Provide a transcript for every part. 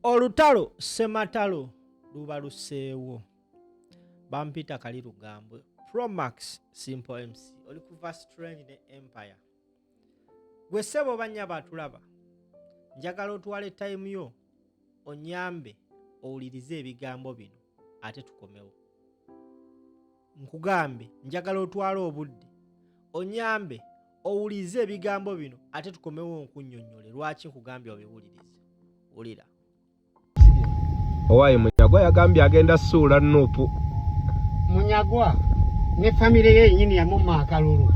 Olutalo Sematalo luba luseewo. Bampita Kali Lugambwe. Promax Simple MC. Oli kuva Strange ne Empire. Gwe ssebo banya batulaba. Njagala otwale time yo onyambe owulirize ebigambo bino ate tukomewo. Nkugambe njagala otwale obudde onyambe owulirize ebigambo bino ate tukomewo nkunnyonnyole lwaki nkugambye obiwulirize. Wulira. Owaye Munyagwa yagambye agenda suula Nuupu. Munyagwa ne famire ye nyini ya mumma akalulu.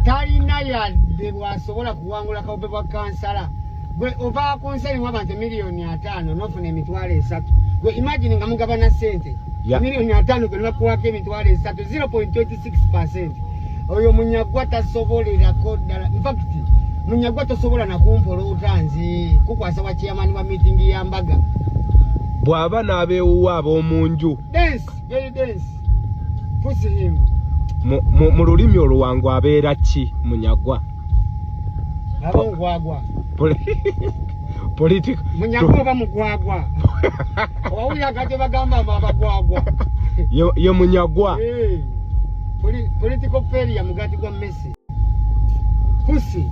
Talina yadde bwasobola kuwangula kaube bwa kansala. Gwe ova konseri w'abantu miliyoni 5 nofuna emitwalo 3. Gwe imagine nga mugabana sente. Miliyoni 5 gwe bakuwako emitwalo 3 0.26%. Oyo Munyagwa tasobolerako ddala. In fact Munyagwa tosobola na kumpola otanzi kukwasa wa chairman wa meeting ya Mbaga. Bwaba n'abeewuwa ab'omunju. Dance, very dance. Pussy him. Mu lulimi oluwangu abeera ki Munyagwa? Abongwagwa. Political. Munyagwa oba mugwagwa. Owulira kati bagamba abagwagwa. Ye Munyagwa. Political failure mugati gwa Messi. Pussy.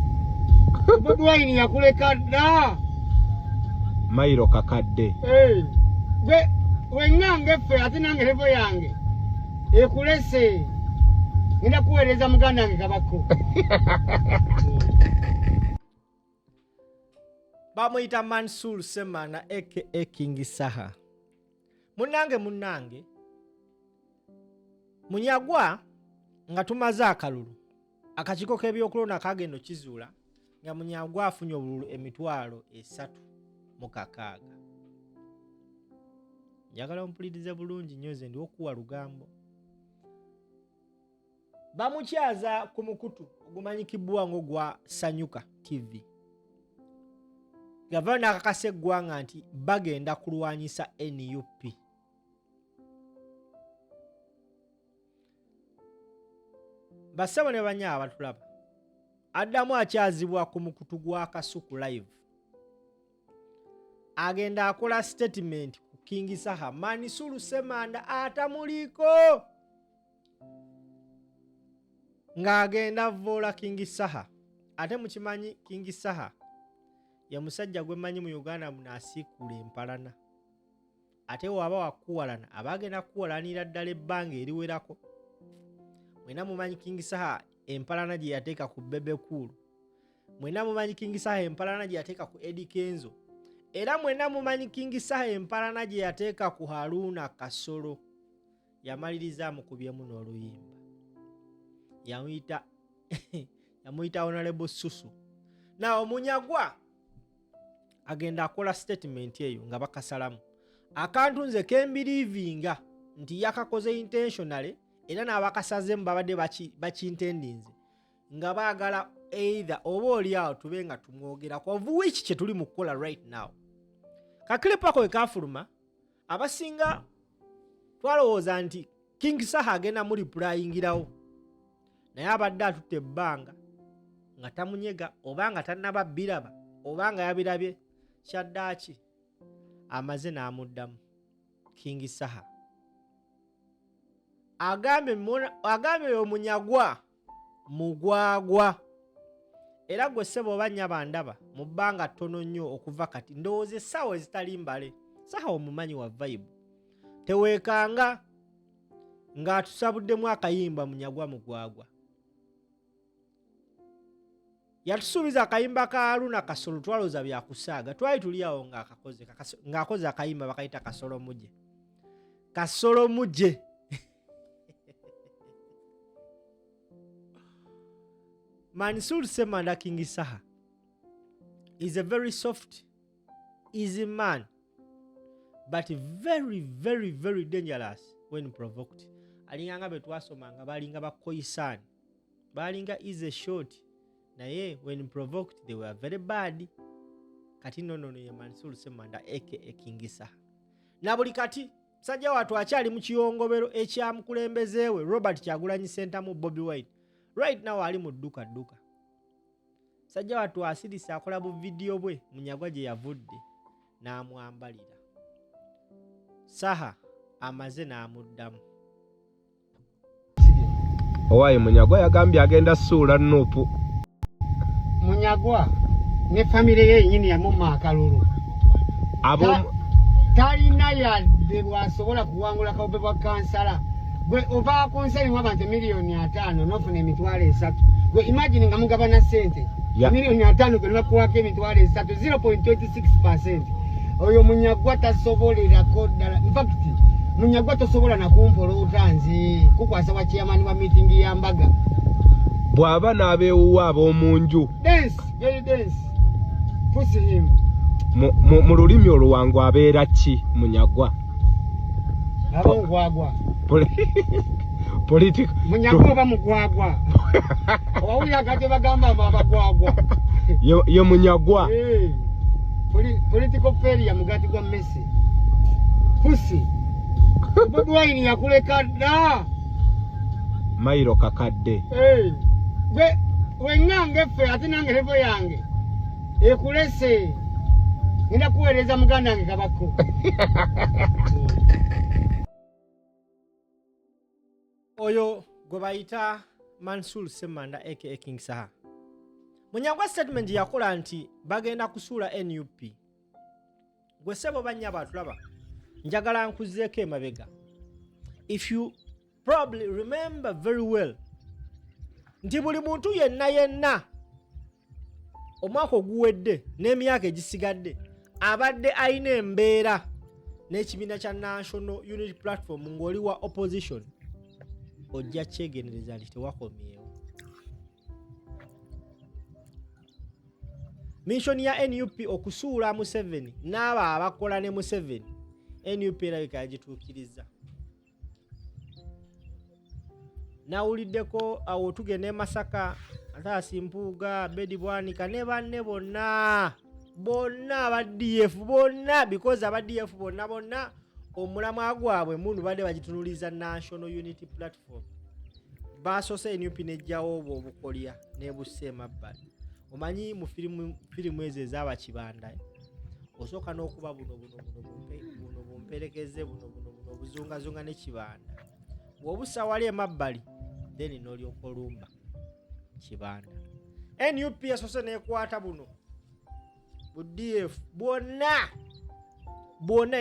Bobi Wine yakuleka dda. Mairo kakadde. We ngange ffe ate nange levo yange. Ekulese. Ngenda kuweereza muganda wange Kabako. Bamuyita Mansur Semana aka King Saha. Munange. Munyagwa nga tumaze akalulu. Akakiko k'ebyokulonda kagenda kizuula nga Munyagwa afunye obululu emitwalo 3 mu 6. Njagala ompulirize bulungi nnyo nze ndi okuwa lugambo. Bamukyaza ku mukutu ogumanyikibwa ng'ogwa Sanyuka TV. Gavana akakasa eggwanga nti bagenda kulwanyisa NUP. Basabo ne banya abatulaba. Addamu akyazibwa ku mukutu gwa Kasuku live. Agenda akola statement ku King Saha. Mansur Semana atamuliko. Ng'agenda vola King Saha. Ate mukimanyi King Saha ya musajja gwe manyi mu Uganda munasiikula empalana. Ate waba wakuwalana abagenda kuwalanira ddala ebbanga eriwerako. Mwena mumanyi King Saha empalana gye yateeka ku Bebe Cool. Mwena mumanyi King Saha empalana gye yateeka ku Eddie Kenzo. Era mwena mumanyi King Saha empalana gye yateeka ku Haruna Kasolo. Yamaliriza mukubyemu n'oluyimba. Yamuyita Honorable Susu. Na Munyagwa agenda akola statement eyo nga bakasalamu. Akantu nze kembirivinga nti yakakoze intentionally era n'abakasazemu babadde bakintendinze nga baagala either oba oli awo tube nga tumwogerako of which kye tuli mu kukola right now. Kakilipako ekafuluma abasinga twalowooza nti King Saha agenda mu replyingirawo naye abadde atutte ebbanga nga tamunyega oba nga tannaba biraba oba nga yabirabye kyaddaaki amaze n'amuddamu King Saha. Agambe Munyagwa mugwagwa. Era gwe ssebo banya bandaba mu bbanga ttono nnyo okuva kati ndowooza essaawa ezitali mbale. Saha omumanyi wa vibe. Teweekanga ng'atusabuddemu akayimba Munyagwa mugwagwa. Yatusuubiza akayimba ka Haruna Kasolo twaloza byakusaaga. Twali tuli awo ng'akoze akayimba bakayita Kasolo muje. Kasolo muje. Mansur Semana King Saha is a very soft, easy man, but very, very, very dangerous when provoked. Alinganga betwasomanga balinga bakoyisani. Balinga easy short. Naye when provoked they were very bad. Kati no ye Mansur Semana aka King Saha. Na buli kati sajja watu akyali mu kiyongobero ekyamukulembezeewe Robert Kyagulanyi Center mu Bobi Wine. Right now ali mu dduka. sajja watu asirisa akola bu video bwe Munyagwa gye yavudde n'amwambalira. Saha amaze n'amuddamu. Owaaye Munyagwa yagambye agenda suula Nuupu. Munyagwa ne famire ye yennyini yamumma akalulu. Talina yadde bw'asobola kuwangula kawube bwa kansala. Gwe ova konseri abantu miliyoni 5 n'ofuna emitwalo 3. Gwe imagine nga mugabana ssente. Miliyoni 5 gwe bakuwako emitwalo 3, 0.26%. Oyo Munyagwa tasobolerako ddala. In fact, Munyagwa tosobola na kumpolota nzi kukwasa wa chairman wa meeting ya Mbaga. Bw'aba n'abeewuwa ab'omunju. Dance, very dance. Pussy him. Mu lulimi oluwangu abeera ki Munyagwa? Abongwagwa. Political. Munyagwa oba mugwagwa. Owawulira kati bagamba abagwagwa. Ye Munyagwa. Political failure mugati gwa Messi. Pussy. Bobi Wine yakuleka dda. Mairo kakadde. We ngange ffe ate nange levo yange. Ekulese. Nina kuweereza muganda wange Kabako. Oyo gwe bayita Mansour Semanda aka King Saha. Munyagwa statement yakola nti bagenda kusuula NUP. Gwe sebo banya batulaba. Njagala nkuzeeko emabega. If you probably remember very well, nti buli muntu yenna omwaka oguwedde n'emyaka egisigadde abadde ayina embeera n'ekibiina kya National Unity Platform ng'oli wa opposition, ojja kyegendereza nti tewakomyewo. Mission ya NUP okusuula Museveni n'abo abakola ne Museveni, NUP erabika yagituukiriza. Nawuliddeko awo tugenda e Masaka, Ataasi Mpuuga, Bedi Bwanika ne banne bonna aba DF bonna, because aba DF bonna omulamwa gwabwe mundu badde bagitunuliza National Unity Platform. Baasose NUP nejjawo obwo obukolya n'ebussa emabbali. Omanyi mu firimu ezo ez'aba Kibanda osooka n'okuba buno bumperekeze buno obuzungazunga ne Kibanda. Bw'obussa wali emabbali then n'olyoka olumba Kibanda. NUP yasoose n'ekwata buno bu DF bwonna,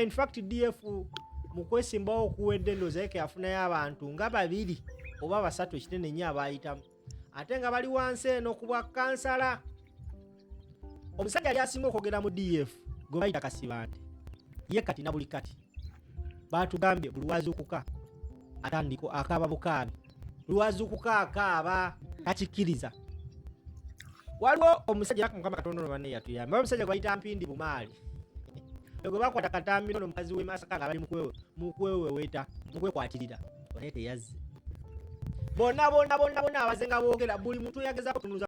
in fact DF mu kwesimbawo okuwedde ndoozi ayike yafunayo abantu nga 2 oba 3 ekinene nnyo abayitamu, ate nga bali wansi eno ku bwa kansala. Omusajja yali asinga okwogera mu DF gwe bayita Kasibante, ye kati na buli kati baatugambye bulwazuukuka atandiko akaaba bukaabi, bulwazuukuka akaaba takikkiriza. Waliwo omusajja Mukama Katonda ono banne yatuyamba, omusajja gwe bayita Mpindi Bumaali gwe bakwata katambi no mukazi w'e Masaka nga bali mukweweta mukwekwatirira one teyazze. Bonna abazenga boogera buli muntu yagezaako kutunuza